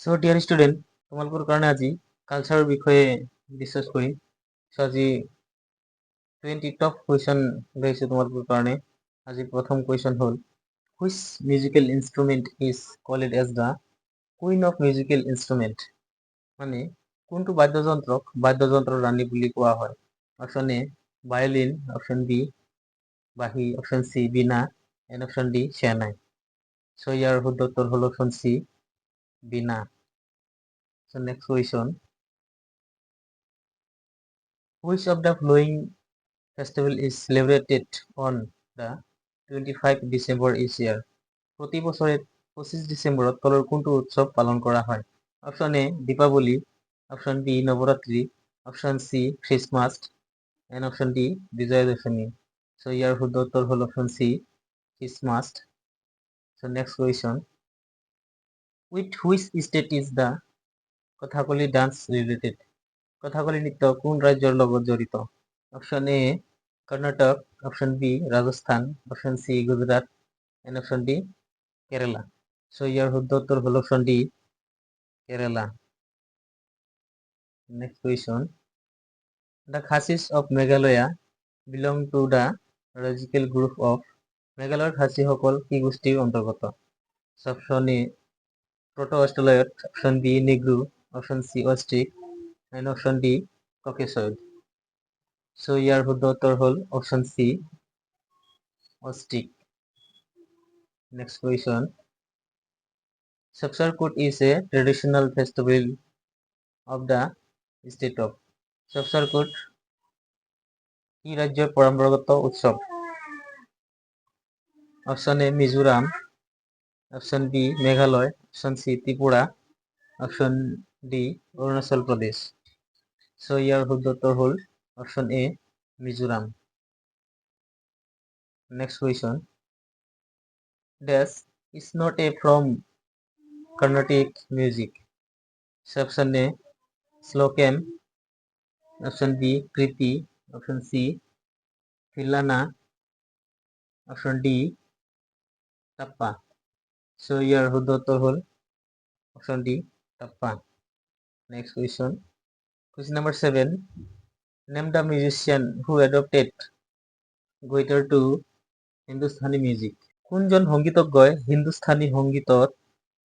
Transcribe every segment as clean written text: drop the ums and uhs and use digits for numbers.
So dear student, তোমালোকৰ কাৰণে আজি কালচাৰৰ বিষয়ে ডিসকাস কৰিম। সো আজি 20 টপ কুৱেশ্যন লৈছো তোমালোকৰ কাৰণে। আজি প্ৰথম কুৱেশ্যন হ'ল, which musical instrument is called as the queen of musical instrument? মানে কোনটো বাদ্যযন্ত্ৰৰ ৰাণী বুলি কোৱা হয়? Option A violin, option B বাঁহী, option C veena, and option D shehnai. So ইয়াৰ শুদ্ধ উত্তৰ হ'ল option C veena. So next question, which of the following festival is celebrated on the 25 December each year? প্রতি বছরে 25 ডিসেম্বরত তলৰ কোনটো উৎসৱ পালন কৰা হয়? Option A Deepavali, option B Navaratri, option C Christmas, and option D Vijaya Dashami. So ইয়াৰ শুদ্ধ উত্তৰ হ'ল option C Christmas. So next question, with which state is the Kathakali dance related? Kathakali নৃত্য কোন ৰাজ্যৰ লগত জড়িত? Option A Karnataka, option B Rajasthan, option C Gujarat, and option D Kerala. So ইয়াৰ শুদ্ধ উত্তৰ হ'ল option D Kerala. Next question, the Khasis of Meghalaya belong to the logical group of? মেঘালয়ৰ খাচীসকল কি গোষ্ঠীৰ অন্তৰ্গত? Option A proto Australoid, option B Negro, option C Austric, and option D Caucasoid. So ইয়াৰ শুদ্ধ উত্তৰ হ'ল option C Austric. Next question, Sapsarkut is a traditional festival of the state of? Sapsarkut কি ৰাজ্যৰ পৰম্পৰাগত উৎসৱ? Option A Mizoram, option B Meghalaya, option C Tripura, option D Arunachal Pradesh. So ইয়াৰ শুদ্ধ উত্তৰ হ'ল option A Mizoram. Next question, dash is not a form Carnatic music? Option A Slokem, option B Kriti, option C Filana, option D Tappa. So your শুদ্ধ উত্তৰ হ'ল option D Tappa. Next question, question number 7, name the musician who adopted guitar to Hindustani music? কোনজন সংগীতজ্ঞই হিন্দুস্তানী সংগীতত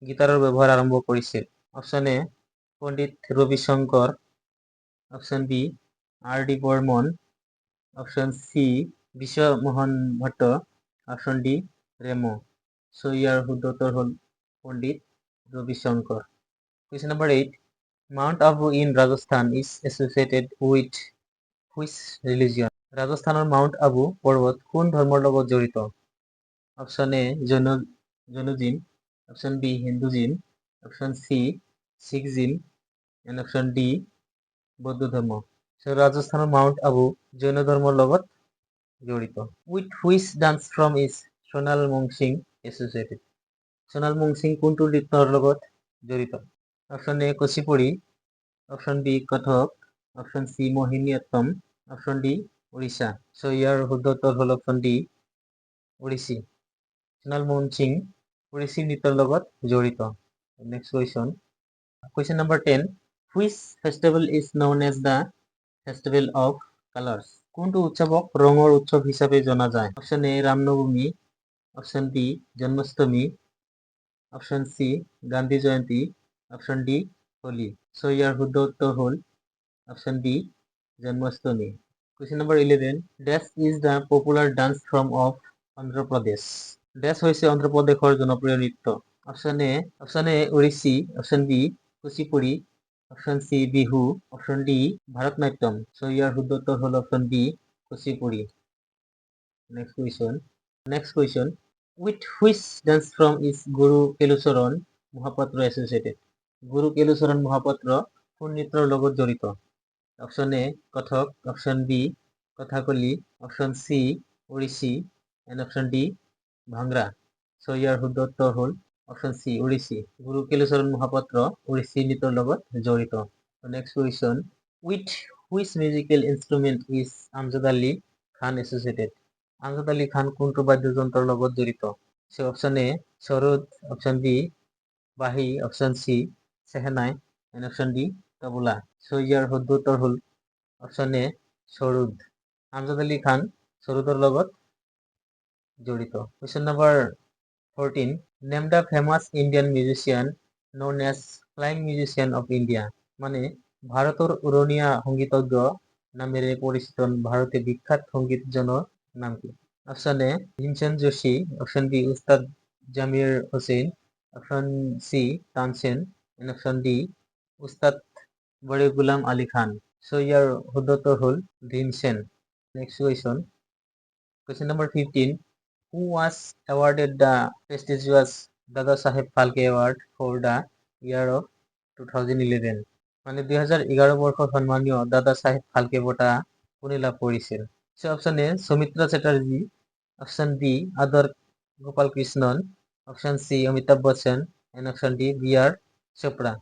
গীটাৰৰ ব্যৱহাৰ আৰম্ভ কৰিছিল? Option A Pandit Ravi Shankar, option B R D Burman, option C Vishwamohan Bhatt, option D Remo. So ইয়াৰ শুদ্ধ উত্তৰ হ'ল Pandit Ravi Shankar. Question number 8, mount Abu in Rajasthan is associated with which religion? ৰাজস্থানৰ মাউণ্ট আবু পৰ্বত কোন ধৰ্মৰ লগত জড়িত? Option A Jainism, option B Hinduism, option C Sikhism, and option D বৌদ্ধ ধৰ্ম। সো ৰাজস্থানৰ মাউণ্ট আবু জৈন ধৰ্মৰ লগত জড়িত। With which dance form is Sonal Mansingh associated? Sonal Mansingh কোনটো নৃত্যৰ লগত জড়িত? Option A Kuchipudi, option B Kathak, option C Mohini Attam, option D Orissa. So ইয়াৰ শুদ্ধ উত্তৰ হ'ল অপশ্যন ডি উৰিষ্যি। সোণাল মংচিং উৰিষ্যি নৃত্যৰ লগত জড়িত। Next question, question number 10, which festival is known as the festival of colours? কোনটো উৎসৱক ৰঙৰ উৎসৱ হিচাপে জনা যায়? Option A Ramnavami, option B Janmashtami, option C Gandhi Jayanti, option D Holi. So ইয়াৰ শুদ্ধ উত্তৰ হ'ল option B Janmashtami. Question number 11, dash is the popular dance form of Andhra Pradesh? Dash হৈছে অন্ধ্ৰপ্ৰদেশৰ জনপ্ৰিয় নৃত্য। Option A Odissi, option B Kuchipudi, option C Bihu, option D Bharatanatyam. So ইয়াৰ শুদ্ধ উত্তৰ হ'ল option B Kuchipudi. Next question, with which dance form is Guru Kelucharan Mohapatra associated? গুৰু কেলুচৰণ মহাপাত্ৰ কোন নৃত্যৰ লগত জড়িত? Option A Kathak, option B Kathakali, option C Odissi, and option D Bhangra. So ইয়াৰ শুদ্ধ উত্তৰ হ'ল অপশ্যন সি ওড়িশি। গুৰু কেলুচৰণ মহাপাত্ৰ ওড়িশি নৃত্যৰ লগত জড়িত। Next question, with which musical instrument is Amjad Ali Khan associated? Amjad Ali Khan কোনটো বাদ্যযন্ত্ৰৰ লগত জড়িত? Option A sarod, option B বাঁহী, option C Sehenai, and option D, Tabula. So ইয়াৰ শুদ্ধ উত্তৰ হ'ল option A, সৰুদ। আমজাদ আলী খান সৰুদৰ লগত জড়িত। Question number 14. Name the famous Indian musician known as Flying Musician of India. মানে ভারতের উড়নিয়া সঙ্গীতজ্ঞ নামেৰে পৰিচিত ভাৰতীয় বিখ্যাত সংগীতজনৰ নাম কি? Option A Bhimsen Joshi, option B Ustad Zakir Hussain, option C Tansen, and option D Ustad Bade Ghulam Ali Khan. So ইয়ার শুদ্ধ উত্তৰ হ'ল Bhimsen. Next question. Question number 15. Who was awarded the prestigious Dada Saheb Phalke Award for the year of 2011? মানে 2011 বৰ্ষত সন্মানীয় দাদা সাহেব ফালকে বঁটা কোনে লাভ কৰিছিল? So option A Sumitra Chatterjee, option B Adoor Gopalakrishnan, option C Amitabh Bachchan, and option D PR Chopra.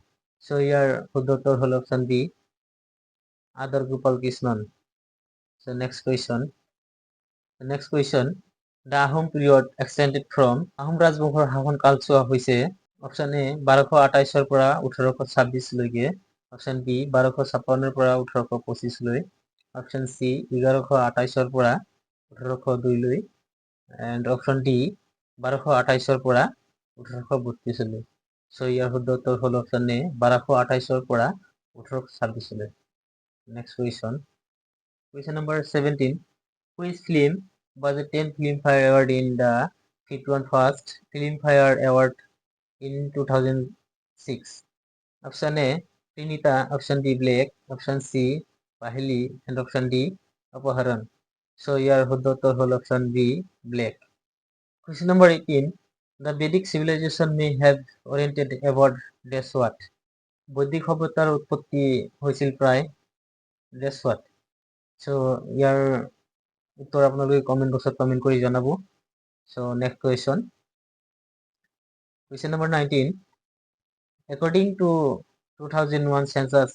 So ইয়ার শুদ্ধ উত্তর হল option B Adoor Gopal Krishnan. So next question. The next question. The Ahom period extended from Ahom ৰাজবংশৰ শাসন কালছোৱা হৈছে অপশন এ 1228 পৰা 1826 লৈকে, অপশন বি 1256 পৰা 1825 লৈ, অপশন সি 1128 পৰা 1802 লৈ, এন্ড অপশন ডি 1228 পৰা 1832 লৈ। সো ইয়াৰ শুদ্ধ উত্তৰ হল অপশন এ 1228 পৰা 1826 লৈ। Next question. Question number 17. Which film was the 10th Filmfare Award in the 51st Filmfare Award in 2006? Option A Trinita, option B Black, option C Pahili, and option D Apaharan. So your শুদ্ধ উত্তৰ হল option B Black. Question number 18. The Vedic civilization may have oriented about dash what? বৈদিক সভ্যতাৰ উৎপত্তি হৈছিল প্ৰায় dash what? So ইয়াৰ উত্তৰ আপোনালোকে comment বক্সত কমেন্ট কৰি জনাব। So next question. Question number 19. According to 2001 census,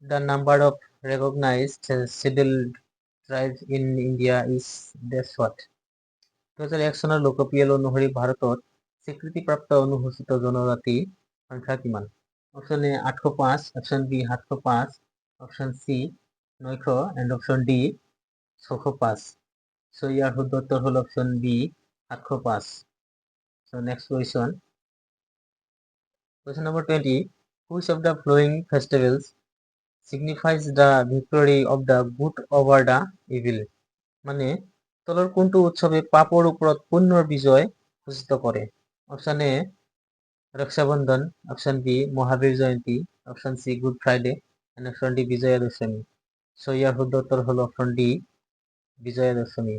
the number of recognized scheduled tribes in India is dash what? 2001 চনৰ লোকপিয়ল অনুসৰি ভাৰতত স্বীকৃতিপ্ৰাপ্ত অনুসূচিত জনজাতি সংখ্যা কিমান? Option A 805, option B 705, option C 900, and option D 605। So ইয়াৰ শুদ্ধ উত্তৰ হল option B 705। So next question. Question number 20. Which of the following festivals signifies the victory of the good over the evil? মানে তলৰ কোনটো উৎসৱে পাপৰ ওপৰত পুণ্যৰ বিজয় ঘোষিত কৰে? Option A Rakshabandhan, option B Mahavir Jayanti, option C Good Friday, and option D Vijaya Dashami. So ইয়াৰ শুদ্ধ উত্তৰ হল অপশন ডি বিজয়া দশমী।